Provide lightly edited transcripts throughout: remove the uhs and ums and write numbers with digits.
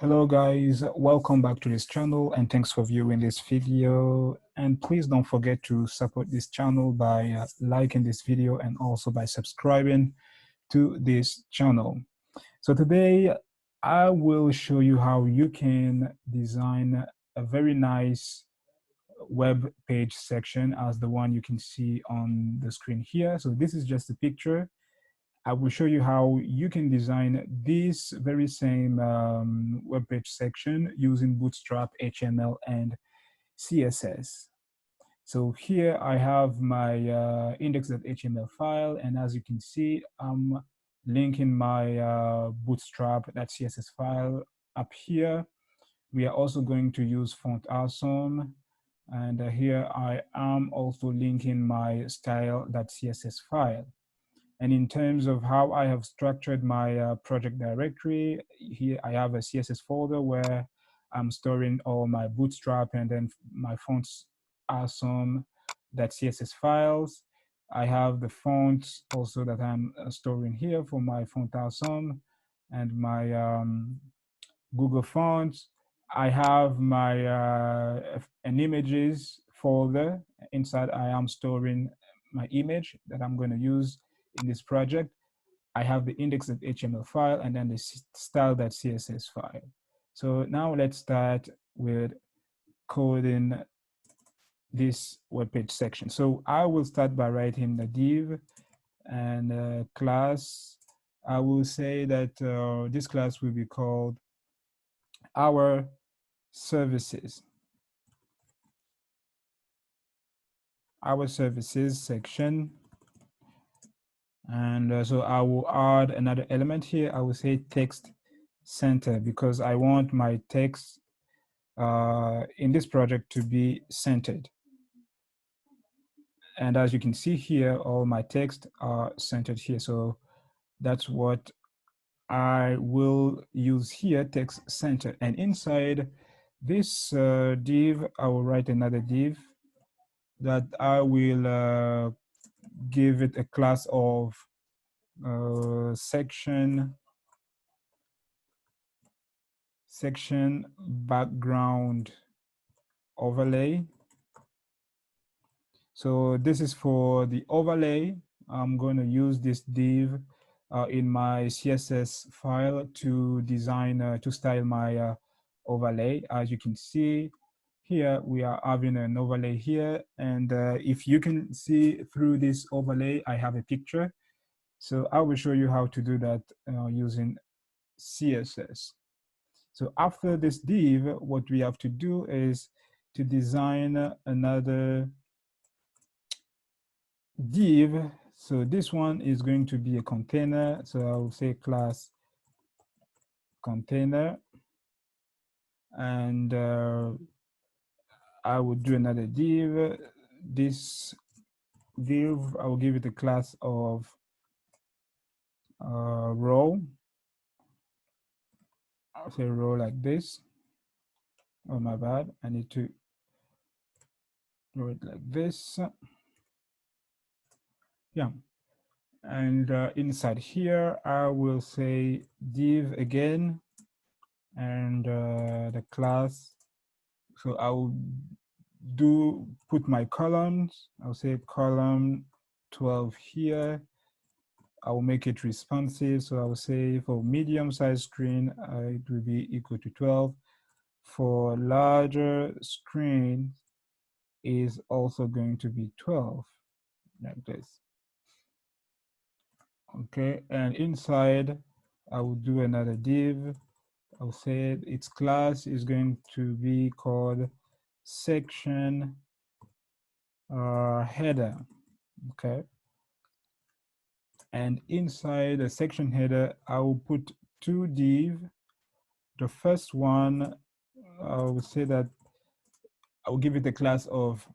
Hello guys, welcome back to this channel and thanks for viewing this video. And please don't forget to support this channel by liking this video and also by subscribing to this channel. So today I will show you how you can design a very nice web page section as the one you can see on the screen here. So this is just a picture. I will show you how you can design this very same web page section using Bootstrap, HTML, and CSS. So here I have my index.html file, and as you can see, I'm linking my Bootstrap.css file up here. We are also going to use Font Awesome, and here I am also linking my style.css file. And in terms of how I have structured my project directory, here I have a CSS folder where I'm storing all my Bootstrap and then my fonts awesome.css files. I have the fonts also that I'm storing here for my font awesome and my Google Fonts. I have my an images folder. Inside I am storing my image that I'm going to use in this project. I have the index.html file and then the style.css file. So now let's start with coding this web page section. So I will start by writing the div and class. I will say that this class will be called our services. Our services section. And so I will add another element here. I will say text center because I want my text in this project to be centered. And as you can see here, all my text are centered here. So that's what I will use here, text center. And inside this div, I will write another div that I will give it a class of section background overlay. So this is for the overlay. I'm going to use this div in my CSS file to design, to style my overlay. As you can see here, we are having an overlay here. And if you can see through this overlay, I have a picture. So I will show you how to do that using CSS. So after this div, what we have to do is to design another div. So this one is going to be a container. So I will say class container. And I will do another div. This div, I will give it a class of row. I'll say row like this. Oh, my bad. I need to draw it like this. Yeah. And inside here, I will say div again and the class. So I will put my columns. I'll say column 12 here. I will make it responsive. So I will say for medium size screen, it will be equal to 12. For larger screen is also going to be 12, like this. Okay, and inside I will do another div. I'll say its class is going to be called section header. Okay, and inside the section header I will put two div. The first one, I will say that I will give it a class of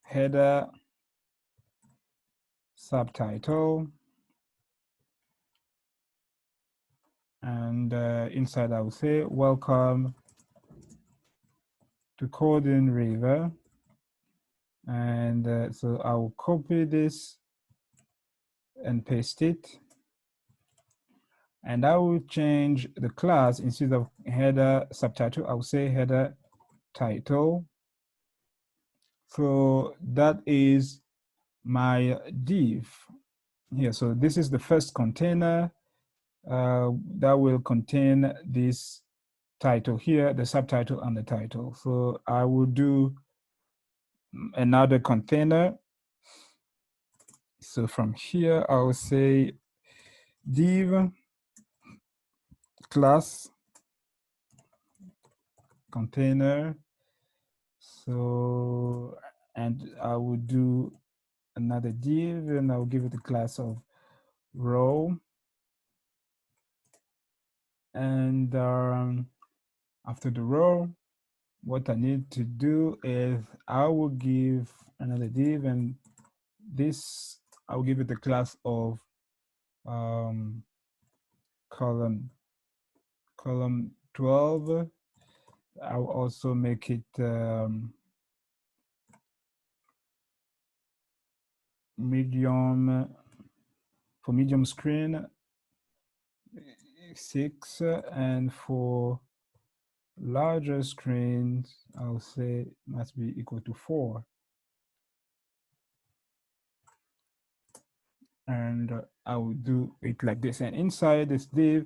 header subtitle. And inside I will say, welcome to Coding River. And so I will copy this and paste it. And I will change the class. Instead of header subtitle, I will say header title. So that is my div here. So this is the first container that will contain this title here, the subtitle and the title. So I will do another container. So from here, I will say div class container. So, and I will do another div and I'll give it a class of row. And after the row, what I need to do is I will give another div, and this I'll give it the class of column 12. I'll also make it medium, for medium screen 6, and for larger screens I'll say must be equal to 4. And I will do it like this, and inside this div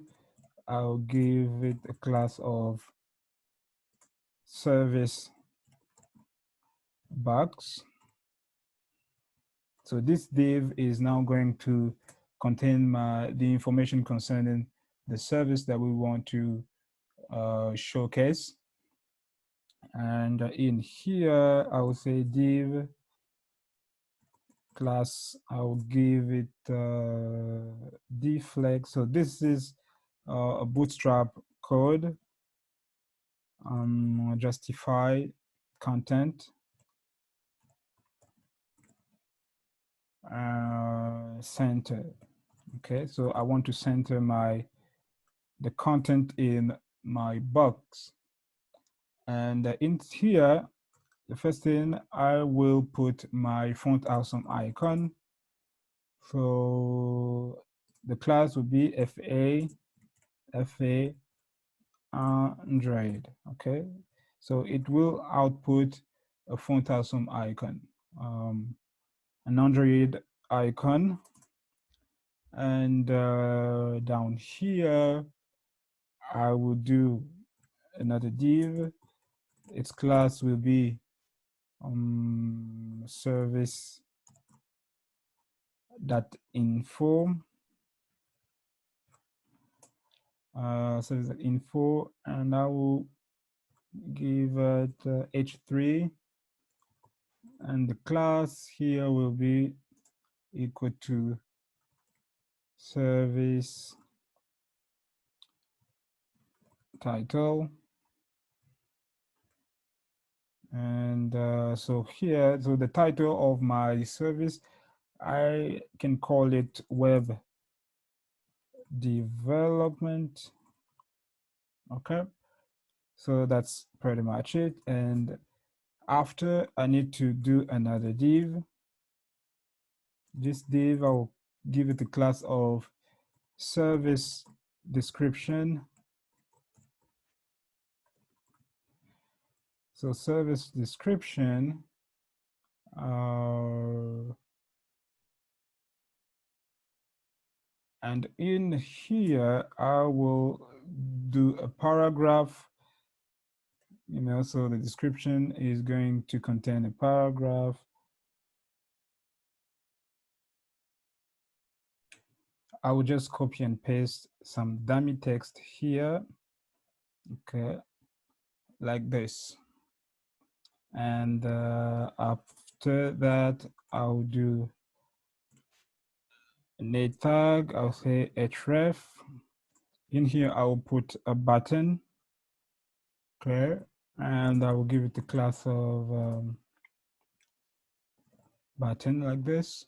I'll give it a class of service box. So this div is now going to contain the information concerning the service that we want to showcase. And in here, I will say div class, I'll give it deflex. So this is a Bootstrap code, justify content, center. Okay, so I want to center the content in my box. And in here, the first thing, I will put my font awesome icon. So the class will be FA Android. Okay, so it will output a font awesome icon, an Android icon. And down here, I will do another div. Its class will be service dot info, service info, and I will give it h3, and the class here will be equal to service title. And so here, so the title of my service, I can call it web development. Okay, so that's pretty much it. And after, I need to do another div. This div, I'll give it the class of service description. So service description, and in here, I will do a paragraph, so the description is going to contain a paragraph. I will just copy and paste some dummy text here, okay, like this. And after that, I'll do a tag. I'll say href. In here, I will put a button, okay, and I will give it the class of button like this.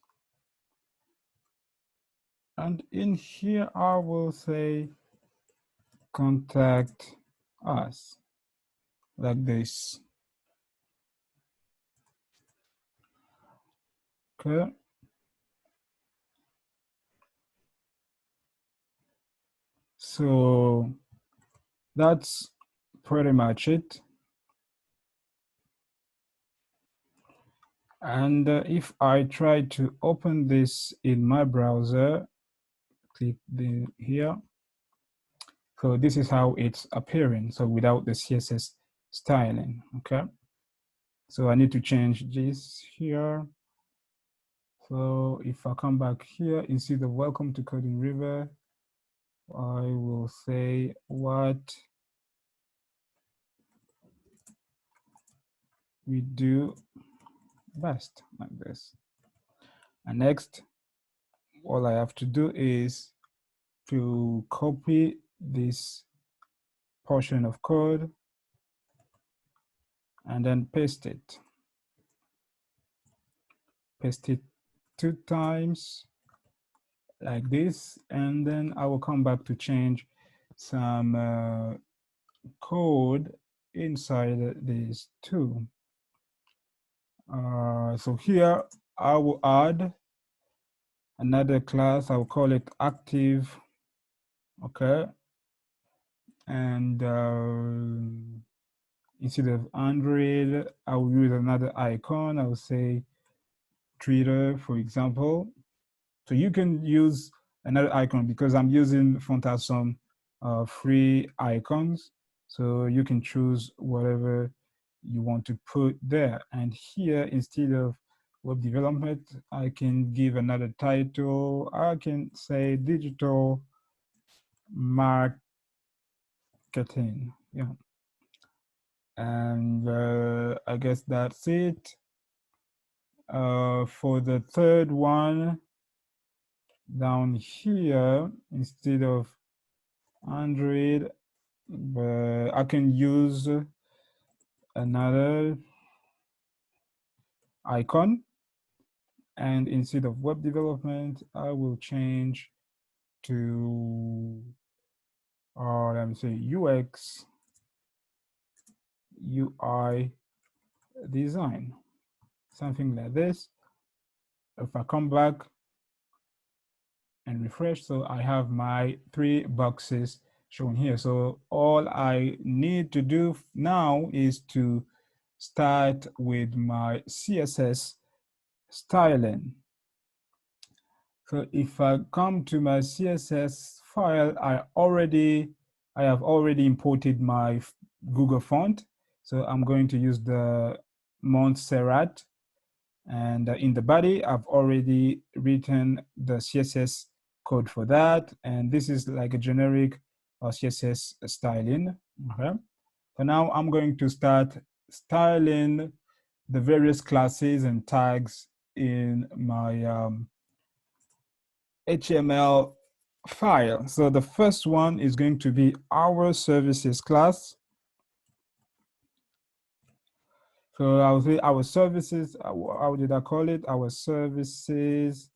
And in here, I will say contact us like this. Okay. So that's pretty much it. And if I try to open this in my browser, click here. So this is how it's appearing. So without the CSS styling, okay? So I need to change this here. So if I come back here, instead of welcome to Coding River, I will say what we do best, like this. And next, all I have to do is to copy this portion of code and then paste it. Paste it 2 times like this, and then I will come back to change some code inside these two. So here I will add another class. I will call it active, okay? And instead of Android, I will use another icon. I will say Twitter, for example. So you can use another icon because I'm using Font has some free icons. So you can choose whatever you want to put there. And here, instead of web development, I can give another title. I can say digital marketing. Yeah. And I guess that's it. For the third one, down here, instead of Android, but I can use another icon, and instead of web development, I will change to, let me say UX, UI design, something like this. If I come back and refresh, so I have my 3 boxes shown here. So all I need to do now is to start with my CSS styling. So if I come to my CSS file, I have already imported my Google font. So I'm going to use the Montserrat. And in the body, I've already written the CSS code for that. And this is like a generic CSS styling. Okay. So now I'm going to start styling the various classes and tags in my HTML file. So the first one is going to be our services class. So I will say our services, how did I call it? Our services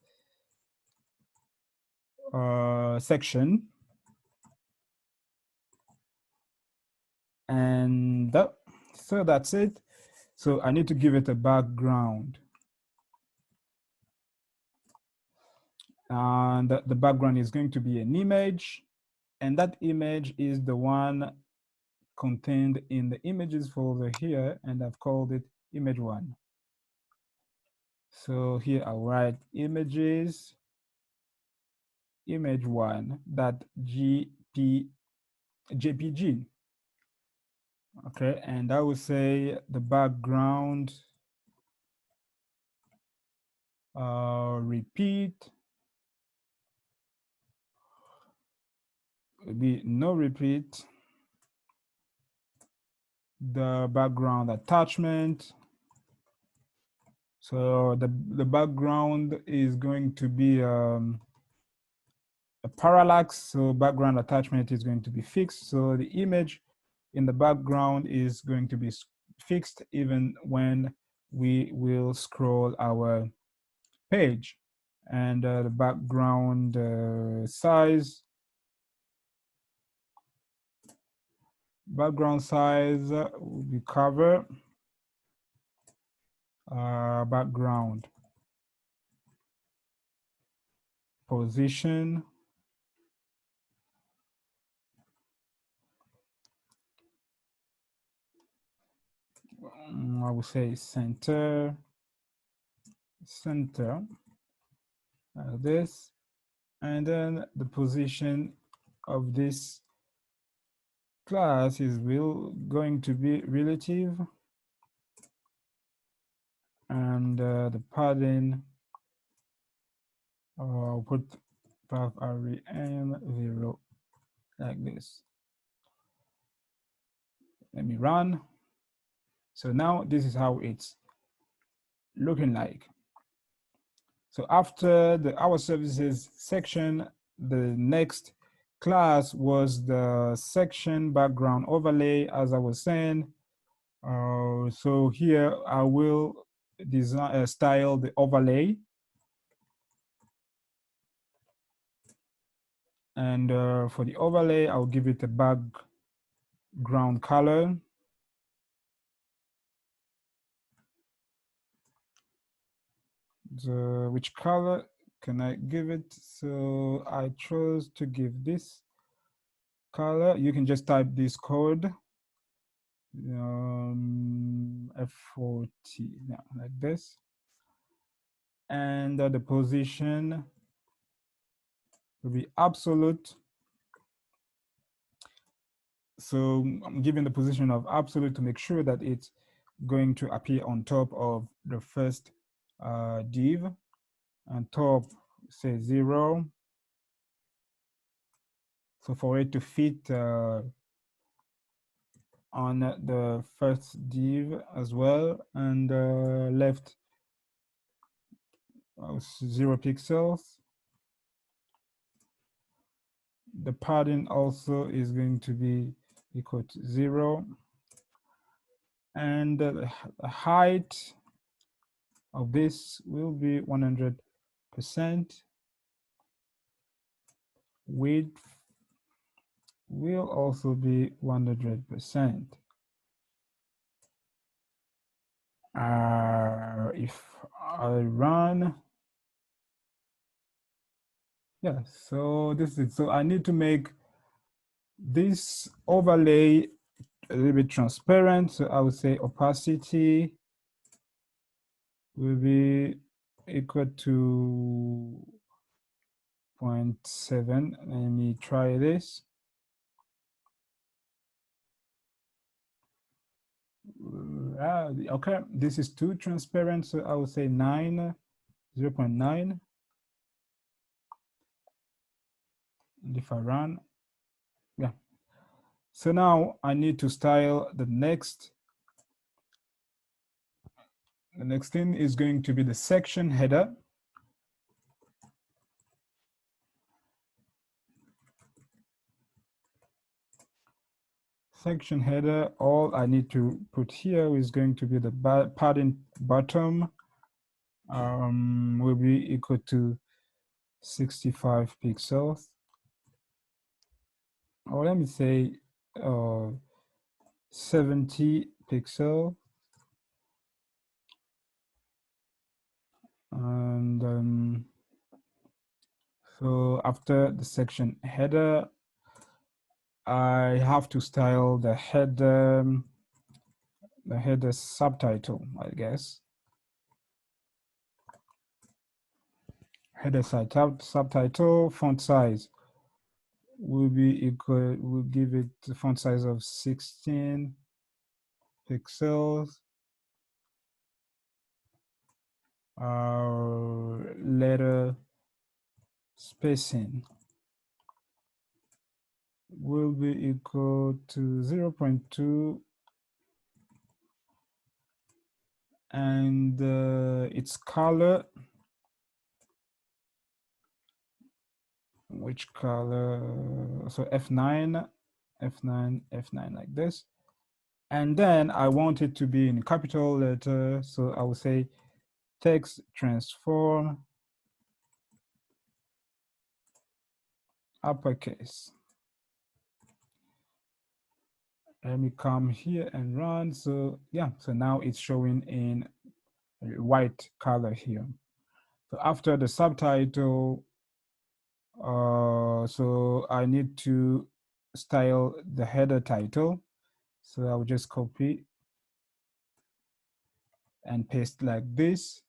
section. And so that's it. So I need to give it a background. And the background is going to be an image. And that image is the one contained in the images folder here, and I've called it image1. So here I'll write images, image1.jpg. Okay, and I will say the background repeat, will be no repeat. The background attachment. So the background is going to be a parallax. So background attachment is going to be fixed. So the image in the background is going to be fixed even when we will scroll our page. And the background size. Background size will be cover. Background position. I would say center, this, and then the position of this class is going to be relative, and the padding, I'll put path rem 0 like this. Let me run. So now this is how it's looking like. So after the our services section, the next class was the section background overlay, as I was saying. So here I will design style the overlay, and for the overlay I'll give it a background color. Which color can I give it? So I chose to give this color. You can just type this code, F40, yeah, like this. And the position will be absolute. So I'm giving the position of absolute to make sure that it's going to appear on top of the first div. And top, say 0. So for it to fit on the first div as well, and left 0 pixels. The padding also is going to be equal to 0, and the height of this will be 100%. Width will also be 100%. If I run, yeah, so this is, so I need to make this overlay a little bit transparent. So I would say opacity will be equal to 0.7. Let me try this. Okay, this is too transparent, so I would say 0.9. And if I run, yeah. So now I need to style the next. The next thing is going to be the section header. Section header, all I need to put here is going to be the padding bottom, will be equal to 65 pixels. Or let me say 70 pixels. And so after the section header, I have to style the header subtitle, I guess. Header subtitle font size will be equal, we'll give it the font size of 16 pixels. Our letter spacing will be equal to 0.2, and its color, which color, so F9 like this. And then I want it to be in capital letter, so I will say text transform uppercase. Let me come here and run. So yeah, so now it's showing in white color here. So after the subtitle, so I need to style the header title. So I'll just copy and paste like this.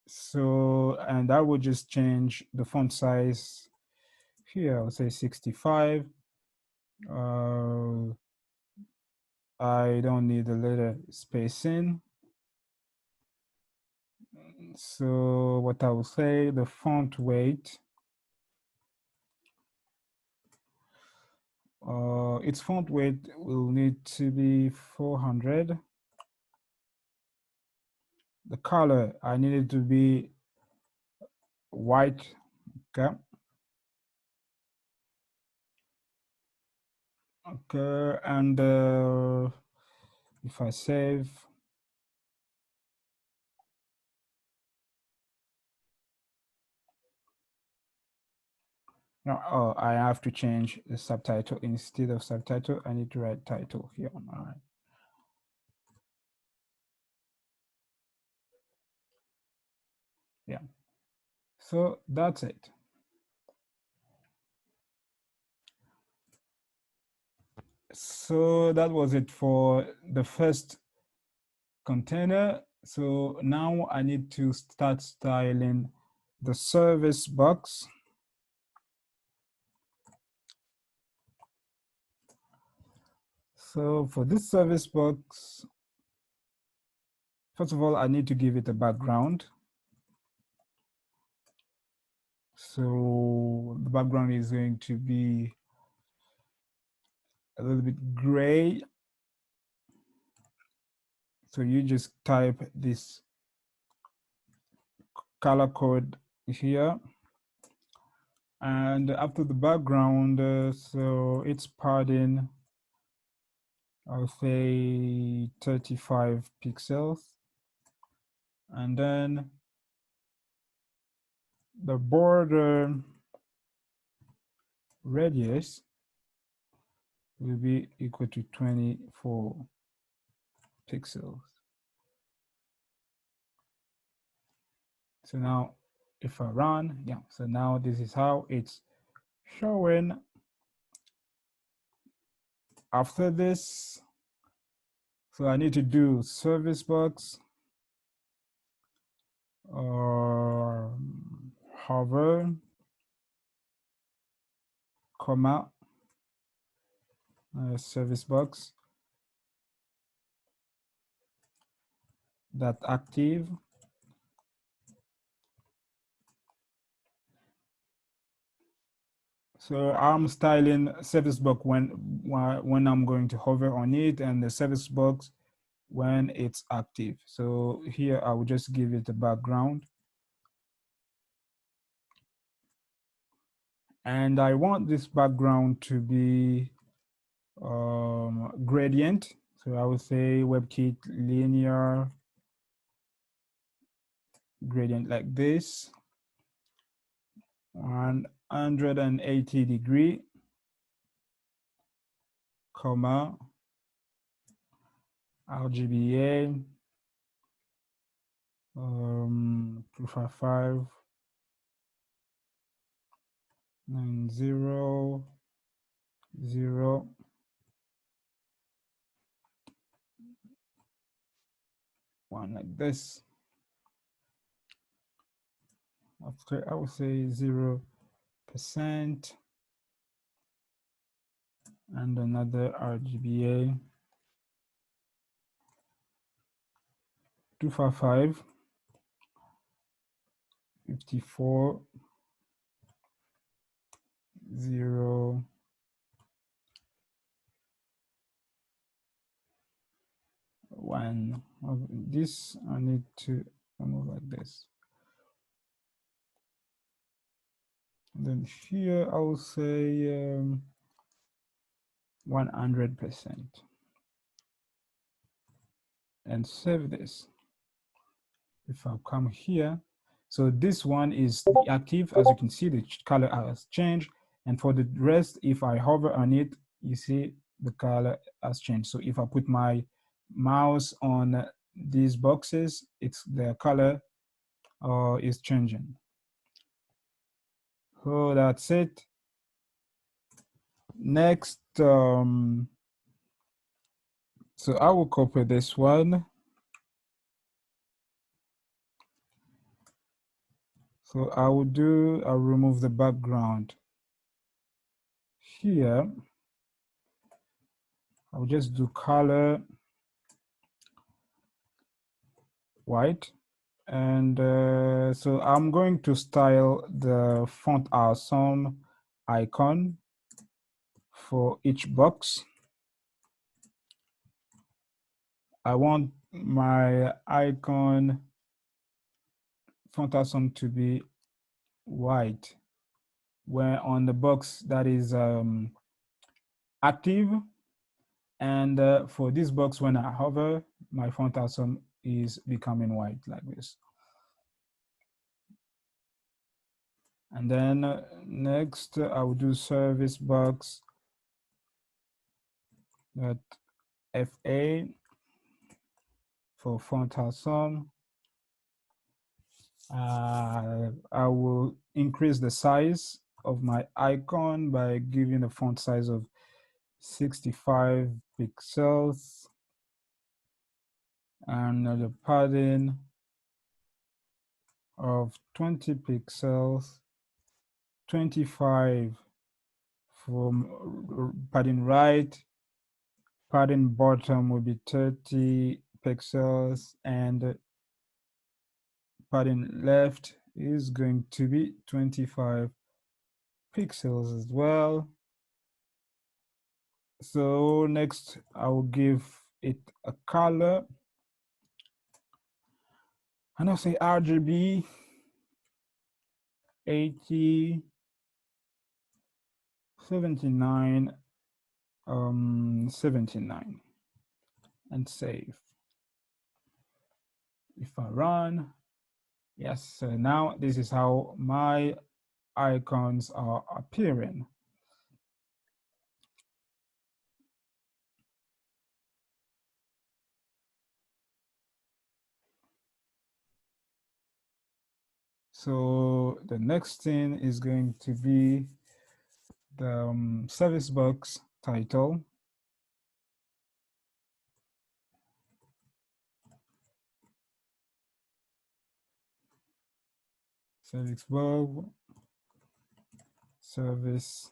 So, and I will just change the font size here. I'll say 65. I don't need a letter spacing. So what I will say, the font weight, its font weight will need to be 400. The color, I need it to be white. Okay. Okay, and if I save, no, oh, I have to change the subtitle. Instead of subtitle, I need to write title here. All right. Yeah. So that's it. So that was it for the first container. So now I need to start styling the service box. So for this service box, first of all, I need to give it a background. So the background is going to be a little bit gray. So you just type this color code here. And after the background, so it's padding, I'll say 35 pixels. And then the border radius will be equal to 24 pixels. So now if I run, yeah, so now this is how it's showing. After this, so I need to do service box or hover, comma, service box that active. So I'm styling service box when I'm going to hover on it, and the service box when it's active. So here I will just give it a background. And I want this background to be gradient. So I would say WebKit linear gradient like this, 180 degree, comma, RGBA, 255, 900, 1 like this. After I would say 0%, and another RGBA, 255, 54, 0, 1. This I need to move like this. And then here I will say 100%, and save this. If I come here, so this one is the active. As you can see, the color has changed, and for the rest, if I hover on it, you see the color has changed. So if I put my mouse on these boxes, it's the color is changing. So that's it. Next, so I will copy this one So I'll remove the background here. I'll just do color white. And so I'm going to style the font awesome icon for each box. I want my icon font awesome to be white when on the box that is active. And for this box, when I hover, my font awesome is becoming white like this. And then next, I will do service box dot fa for font awesome. I will increase the size of my icon by giving a font size of 65 pixels and the padding of 20 pixels, 25 from padding right, padding bottom will be 30 pixels, and padding left is going to be 25 pixels as well. So next I will give it a color, and I'll say RGB 80 79 79 and save. If I run, yes, so now this is how my icons are appearing. So the next thing is going to be the service box title. Service box, service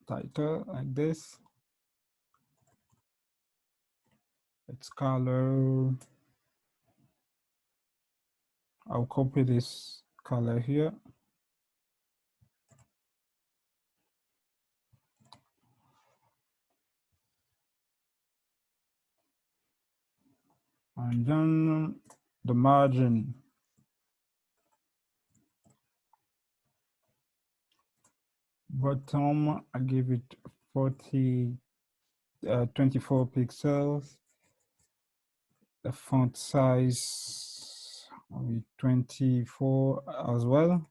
title like this. Its color. I'll copy this color here. And then the margin. Bottom, I give it 24 pixels. The font size will be 24 as well.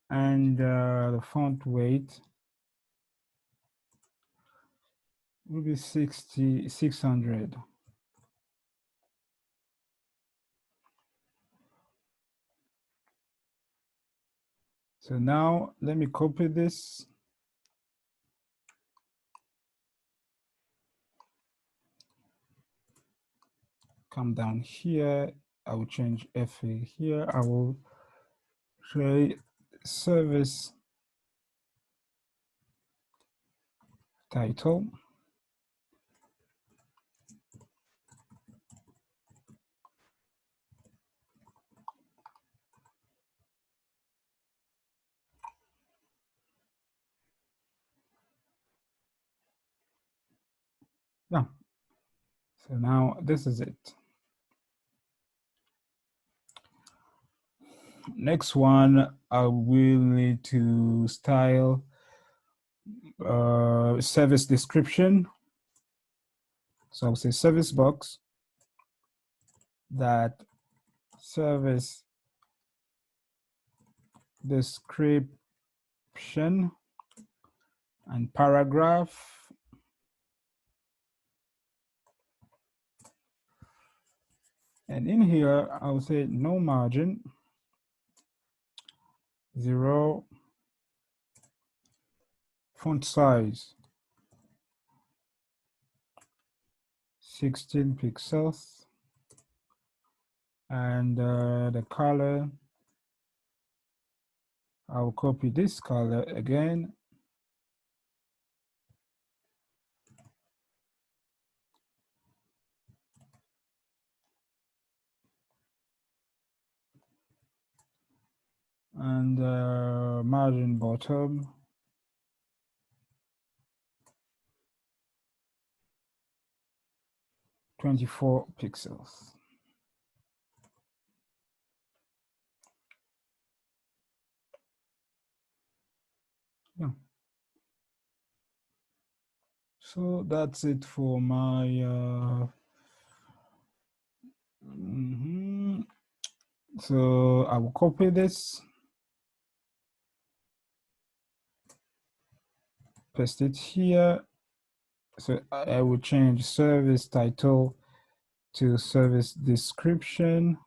And the font weight will be 600. So now let me copy this. Come down here. I will change FA here. I will say service title. Yeah. So now this is it. Next one, I will need to style service description. So I'll say service box that service description and paragraph. And in here, I'll say no margin, 0, font size, 16 pixels, And the color, I'll copy this color again. And margin bottom, (24 pixels). Yeah. So that's it for my so I will copy this, paste it here. So I will change service title to service description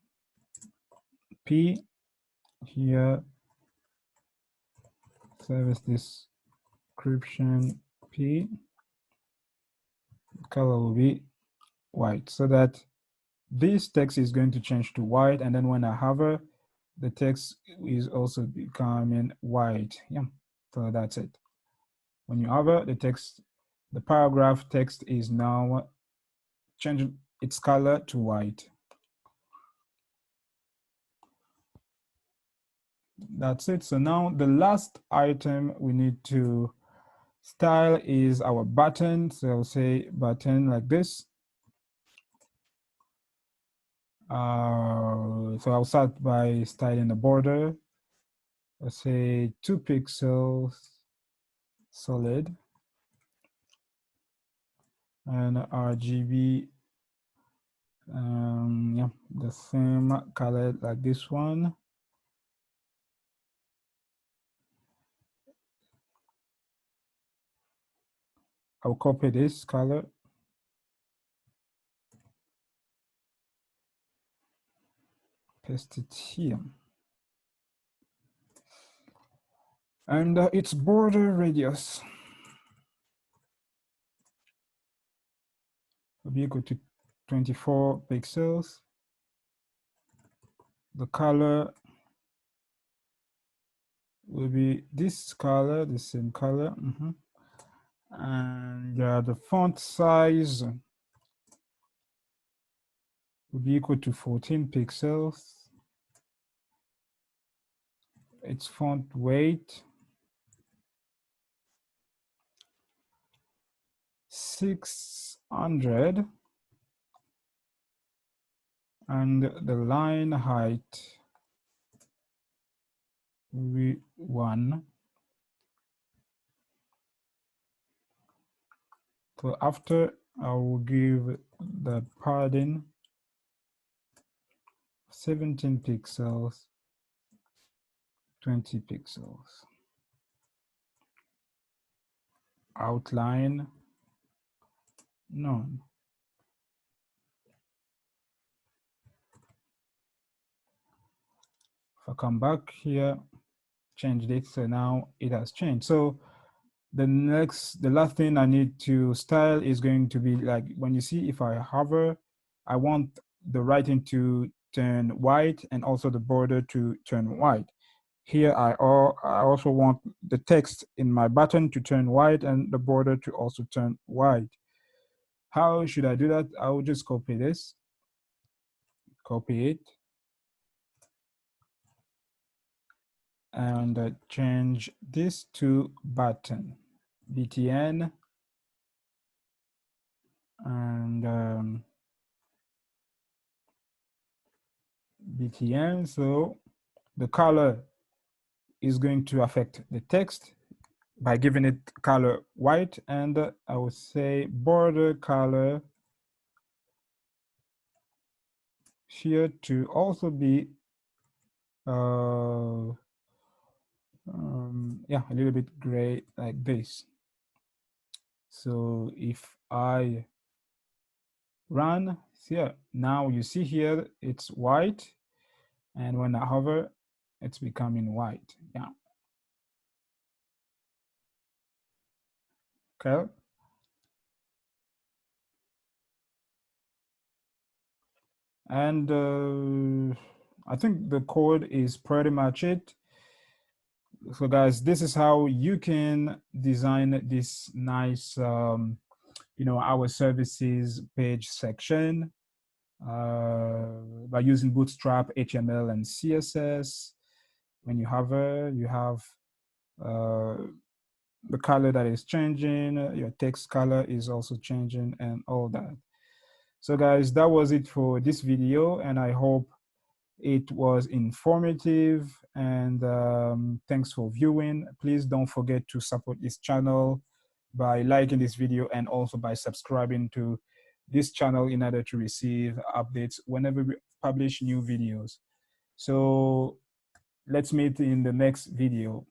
P here, service description P, color will be white, so that this text is going to change to white, and then when I hover, the text is also becoming white. Yeah, so that's it. When you hover, the text, the paragraph text is now changing its color to white. That's it. So now the last item we need to style is our button. So I'll say button like this. So I'll start by styling the border. Let's say 2 pixels solid, and RGB, yeah, the same color like this one. I'll copy this color, paste it here. And its border radius will be equal to 24 pixels. The color will be this color, the same color. And the font size will be equal to 14 pixels. Its font weight 600, and the line height will be 1. So after, I will give the padding 17 pixels, 20 pixels. Outline none. If I come back here, change it, so now it has changed. So the last thing I need to style is going to be like, when you see, if I hover, I want the writing to turn white and also the border to turn white. Here I also want the text in my button to turn white and the border to also turn white. How should I do that? I will just copy this, copy it, and change this to button, btn, and btn. So the color is going to affect the text by giving it color white, and I would say border color here to also be yeah, a little bit gray like this. So if I run here, now you see here it's white, and when I hover, it's becoming white. Yeah. Okay. And I think the code is pretty much it. So guys, this is how you can design this nice, our services page section by using Bootstrap, HTML, and CSS. When you have the color that is changing, your text color is also changing, and all that. So guys, that was it for this video, and I hope it was informative, and thanks for viewing. Please don't forget to support this channel by liking this video and also by subscribing to this channel in order to receive updates whenever we publish new videos. So let's meet in the next video.